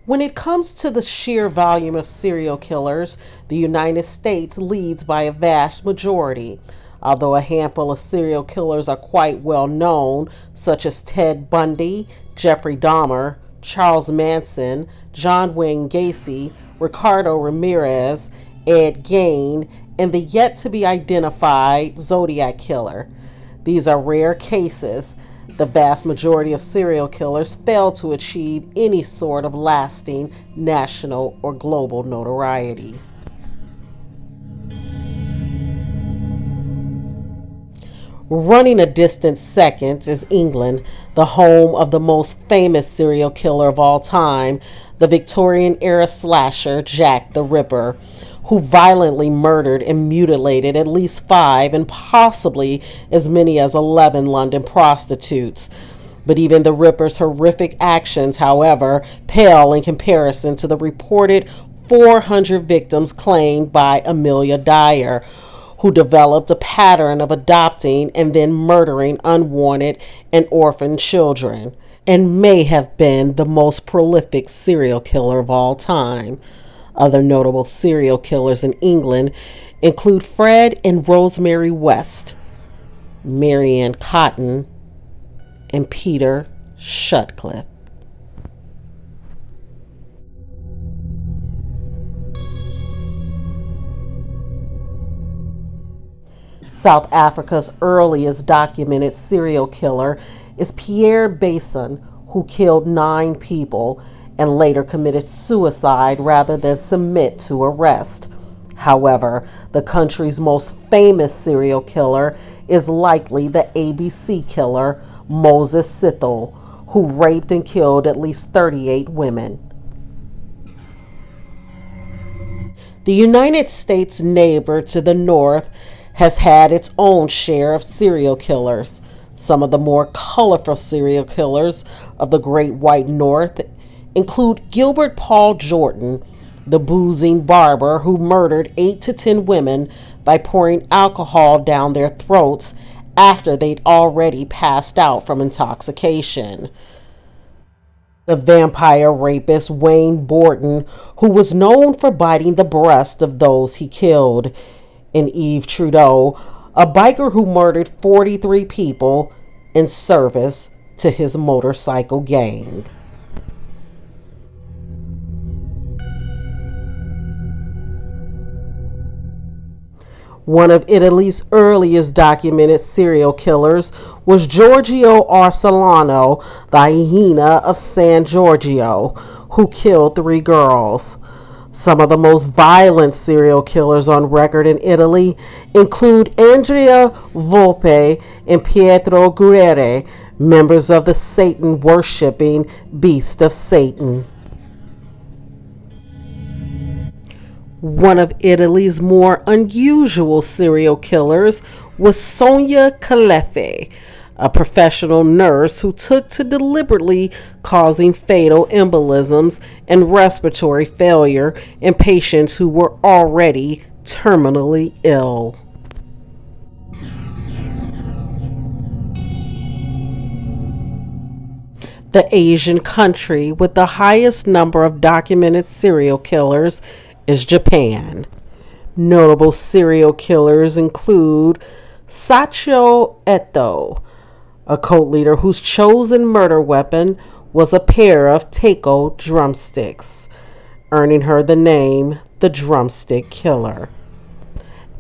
When it comes to the sheer volume of serial killers, the United States leads by a vast majority. Although a handful of serial killers are quite well known, such as Ted Bundy, Jeffrey Dahmer, Charles Manson, John Wayne Gacy, Ricardo Ramirez, Ed Gein, and the yet to be identified Zodiac Killer. These are rare cases. The vast majority of serial killers fail to achieve any sort of lasting national or global notoriety. Running a distant second is England, the home of the most famous serial killer of all time, the Victorian era slasher Jack the Ripper, who violently murdered and mutilated at least 5 and possibly as many as 11 London prostitutes. But even the Ripper's horrific actions, however, pale in comparison to the reported 400 victims claimed by Amelia Dyer, who developed a pattern of adopting and then murdering unwanted and orphaned children, and may have been the most prolific serial killer of all time. Other notable serial killers in England include Fred and Rosemary West, Marianne Cotton, and Peter Sutcliffe. South Africa's earliest documented serial killer is Pierre Basson, who killed 9 people and later committed suicide rather than submit to arrest. However, the country's most famous serial killer is likely the ABC killer Moses Sithole, who raped and killed at least 38 women. The United States neighbor to the north has had its own share of serial killers. Some of the more colorful serial killers of the Great White North include Gilbert Paul Jordan, the boozing barber who murdered 8 to 10 women by pouring alcohol down their throats after they'd already passed out from intoxication. The vampire rapist Wayne Borton, who was known for biting the breast of those he killed, and Yves Trudeau, a biker who murdered 43 people in service to his motorcycle gang. One of Italy's earliest documented serial killers was Giorgio Arsolano, the hyena of San Giorgio, who killed 3 girls. Some of the most violent serial killers on record in Italy include Andrea Volpe and Pietro Guerrieri, members of the Satan-worshipping Beast of Satan. One of Italy's more unusual serial killers was Sonia Calefe, a professional nurse who took to deliberately causing fatal embolisms and respiratory failure in patients who were already terminally ill. The Asian country with the highest number of documented serial killers is Japan. Notable serial killers include Sachio Eto, a cult leader whose chosen murder weapon was a pair of taiko drumsticks, earning her the name the Drumstick Killer,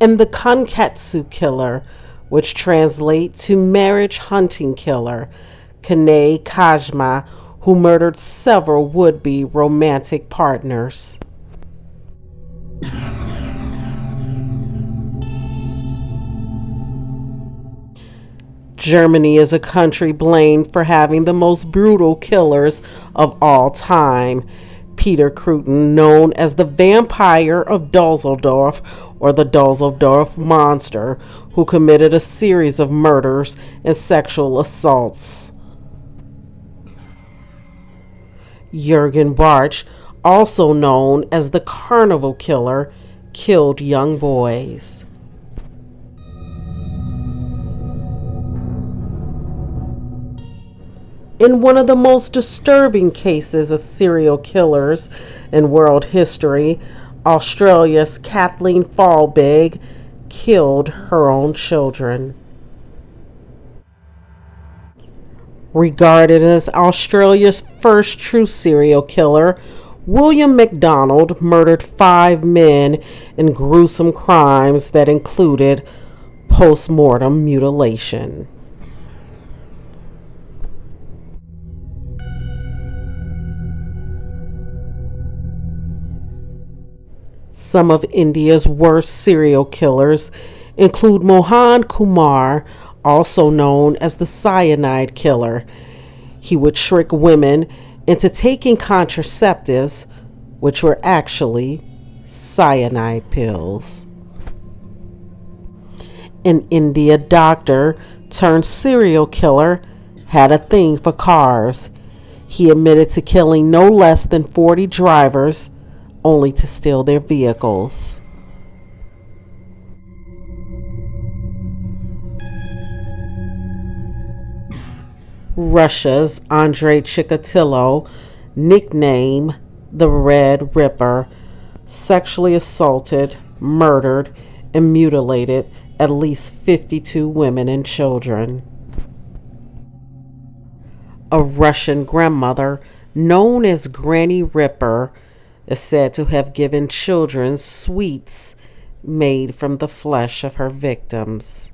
and the Kankatsu Killer, which translates to Marriage Hunting Killer, Kane Kajima, who murdered several would-be romantic partners. Germany is a country blamed for having the most brutal killers of all time. Peter Cruton, known as the Vampire of Dusseldorf or the Dusseldorf Monster, who committed a series of murders and sexual assaults. Jürgen Bartsch, also known as the Carnival Killer, killed young boys. In one of the most disturbing cases of serial killers in world history, Australia's Kathleen Fallbig killed her own children. Regarded as Australia's first true serial killer, William MacDonald murdered 5 men in gruesome crimes that included post mortem mutilation. Some of India's worst serial killers include Mohan Kumar, also known as the cyanide killer. He would trick women into taking contraceptives, which were actually cyanide pills. An India doctor turned serial killer had a thing for cars. He admitted to killing no less than 40 drivers only to steal their vehicles. Russia's Andrei Chikatilo, nicknamed the Red Ripper, sexually assaulted, murdered, and mutilated at least 52 women and children. A Russian grandmother known as Granny Ripper is said to have given children sweets made from the flesh of her victims.